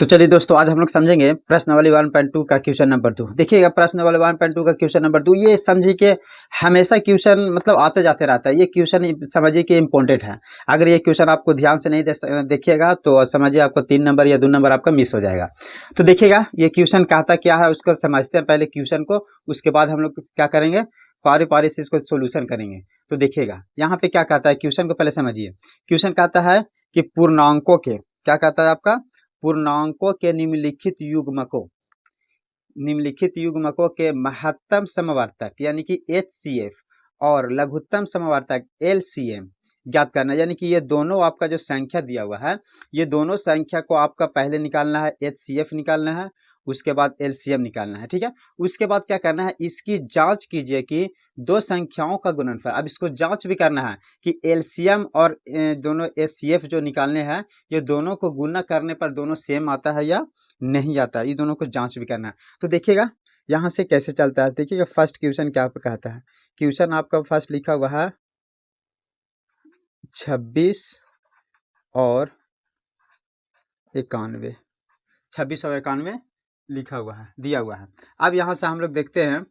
तो चलिए दोस्तों, आज हम लोग समझेंगे प्रश्नावली 1.2 का क्वेश्चन नंबर 2। देखिएगा, प्रश्नावली 1.2 का क्वेश्चन नंबर 2, ये समझिए कि हमेशा क्वेश्चन मतलब आते जाते रहता है। ये क्वेश्चन समझिए कि इम्पोर्टेंट है। अगर ये क्वेश्चन आपको ध्यान से नहीं देखिएगा तो समझिए आपको 3 नंबर या 2 नंबर आपका मिस हो जाएगा। तो देखिएगा, ये क्वेश्चन कहता क्या है उसको समझते हैं पहले क्वेश्चन को, उसके बाद हम लोग क्या करेंगे, पारी पारी से इसको सोल्यूशन करेंगे। तो देखिएगा यहाँ पे क्या कहता है, क्वेश्चन को पहले समझिए। क्वेश्चन कहता है कि पूर्णांकों के, क्या कहता है आपका, पूर्णांकों के निम्नलिखित युग्मकों के महत्तम समवर्तक यानी कि HCF और लघुत्तम समवर्तक LCM ज्ञात करना। यानी कि ये दोनों आपका जो संख्या दिया हुआ है, ये दोनों संख्या को आपका पहले निकालना है, HCF निकालना है, उसके बाद LCM निकालना है। ठीक है, उसके बाद क्या करना है, इसकी जांच कीजिए कि दो संख्याओं का गुणनफल। अब इसको जांच भी करना है कि LCM और दोनों HCF जो निकालने हैं, ये दोनों को गुना करने पर दोनों सेम आता है या नहीं आता है, ये दोनों को जांच भी करना है। तो देखिएगा यहाँ से कैसे चलता है। देखिएगा फर्स्ट क्वेश्चन क्या कहता है। क्वेश्चन आपका फर्स्ट लिखा हुआ है 26 और 91, 26 और 91 लिखा हुआ है, दिया हुआ है। अब यहाँ से हम लोग देखते हैं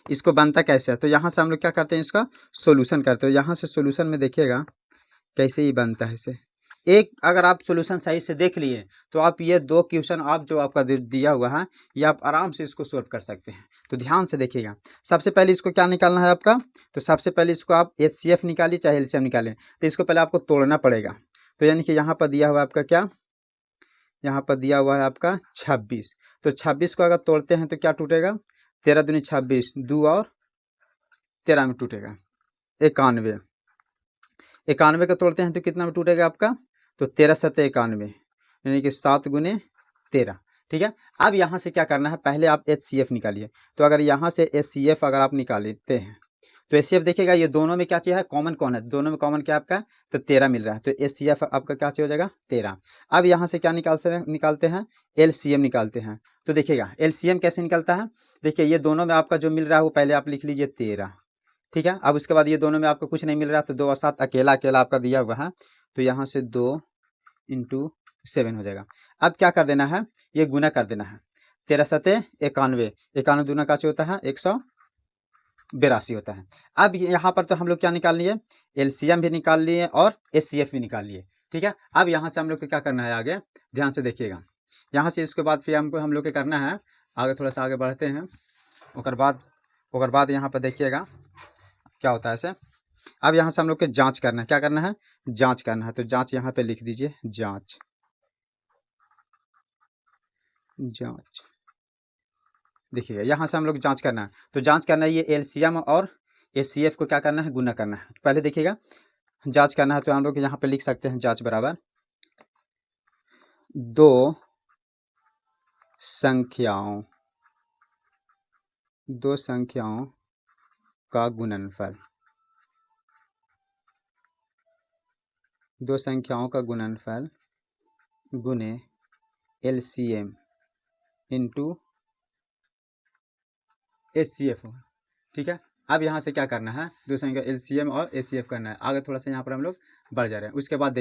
इसको बनता कैसे है। तो यहाँ से हम लोग क्या करते हैं, इसका सोल्यूशन करते हैं। यहाँ से सोल्यूशन में देखिएगा कैसे ही बनता है इसे। एक अगर आप सोल्यूशन सही से देख लिए तो आप ये दो क्वेश्चन आप जो आपका दिया हुआ है, ये आप आराम से इसको सॉल्व कर सकते हैं। तो ध्यान से देखिएगा, सबसे पहले इसको क्या निकालना है आपका, तो सबसे पहले इसको आप HCF निकालिए चाहे LCM निकालें, तो इसको पहले आपको तोड़ना पड़ेगा। तो यानी कि यहाँ पर दिया हुआ आपका क्या, यहाँ पर दिया हुआ है आपका 26। तो 26 को अगर तोड़ते हैं तो क्या टूटेगा, 13 दूनी 26, 2 और 13 में टूटेगा 91। 91 को तोड़ते हैं तो कितना में टूटेगा आपका, तो 13 7 91 यानी कि 7 गुने 13। ठीक है, अब यहाँ से क्या करना है, पहले आप HCF निकालिए। तो अगर यहाँ से HCF अगर आप निकाल लेते हैं तो HCF देखिएगा ये दोनों में क्या चीज़ है, कॉमन कौन है, दोनों में कॉमन क्या आपका, तो 13 मिल रहा है। तो HCF आपका क्या हो जाएगा 13। अब यहाँ से क्या निकालते हैं, LCM निकालते हैं। तो देखिएगा LCM कैसे निकलता है, देखिए ये दोनों में आपका जो मिल रहा है वो पहले आप लिख लीजिए 13। ठीक है, अब उसके बाद ये दोनों में आपको कुछ नहीं मिल रहा, तो 2 और 7 अकेला अकेला आपका दिया हुआ है, तो यहाँ से 2 × 7 हो जाएगा। अब क्या कर देना है, ये गुना कर देना है। 13 7 91, 91 दूना का होता है 182 होता है। अब यहाँ पर तो हम लोग क्या निकाल लिए, LCM भी निकाल लिए और HCF भी निकाल लिए। ठीक है, अब यहाँ से हम लोग को क्या करना है, आगे ध्यान से देखिएगा। यहाँ से इसके बाद फिर हमको हम लोग को करना है, आगे थोड़ा सा आगे बढ़ते हैं। ओकर बाद यहाँ पर देखिएगा क्या होता है ऐसे। अब यहाँ से हम लोग को जांच करना है, क्या करना है, जांच करना है। तो जांच यहाँ पे लिख दीजिए, जांच। देखिएगा यहाँ से हम लोग जांच करना है, तो जांच करना है ये LCM और HCF को क्या करना है, गुना करना है। पहले देखिएगा जांच करना है, तो हम लोग यहाँ पे लिख सकते हैं जांच बराबर दो संख्याओं का गुणनफल, दो संख्याओं का गुणनफल गुने LCM इंटू HCF होगा। ठीक है, अब यहाँ से क्या करना है, दो संख्या LCM और HCF करना है। आगे थोड़ा सा यहाँ पर हम लोग बढ़ जा रहे हैं। उसके बाद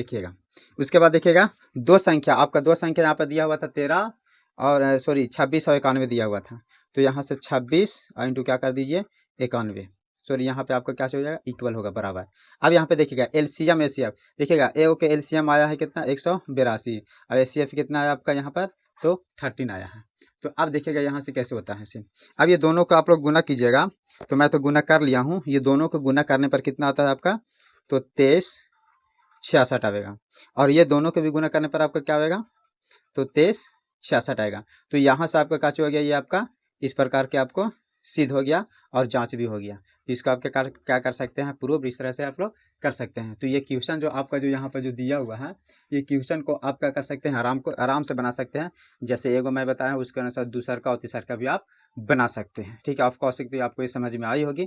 देखिएगा दो संख्या, आपका दो संख्या यहाँ पर दिया हुआ था 13 और 26 और 91 दिया हुआ था। तो यहाँ से 26 और इंटू क्या कर दीजिए 91, यहाँ पे आपका क्या हो जाएगा, इक्वल होगा, बराबर। अब यहाँ पे देखिएगा LCM HCF, देखिएगा ए के LCM आया है कितना 182 और HCF कितना आया आपका यहाँ पर, तो 13 आया है। तो अब देखिएगा यहाँ से कैसे होता है इसे। अब ये दोनों का आप लोग गुना कीजिएगा, तो मैं तो गुना कर लिया हूँ। ये दोनों को गुना करने पर कितना आता है आपका, तो 23 66 आएगा। और ये दोनों को भी गुना करने पर आपका क्या आएगा, तो 23 66 आएगा। तो यहाँ से आपका क्या हो गया, ये आपका इस प्रकार के आपको सिद्ध हो गया और जांच भी हो गया। तो इसको आप क्या कर सकते हैं, प्रूफ इस तरह से आप लोग कर सकते हैं। तो ये क्वेश्चन जो आपका जो यहाँ पर जो दिया हुआ है, ये क्वेश्चन को आप क्या कर सकते हैं, आराम से बना सकते हैं। जैसे एगो मैं बताया उसके अनुसार दूसरा का और तीसरा का भी आप बना सकते हैं। ठीक है, ऑफकोर्स आपको ये समझ में आई होगी।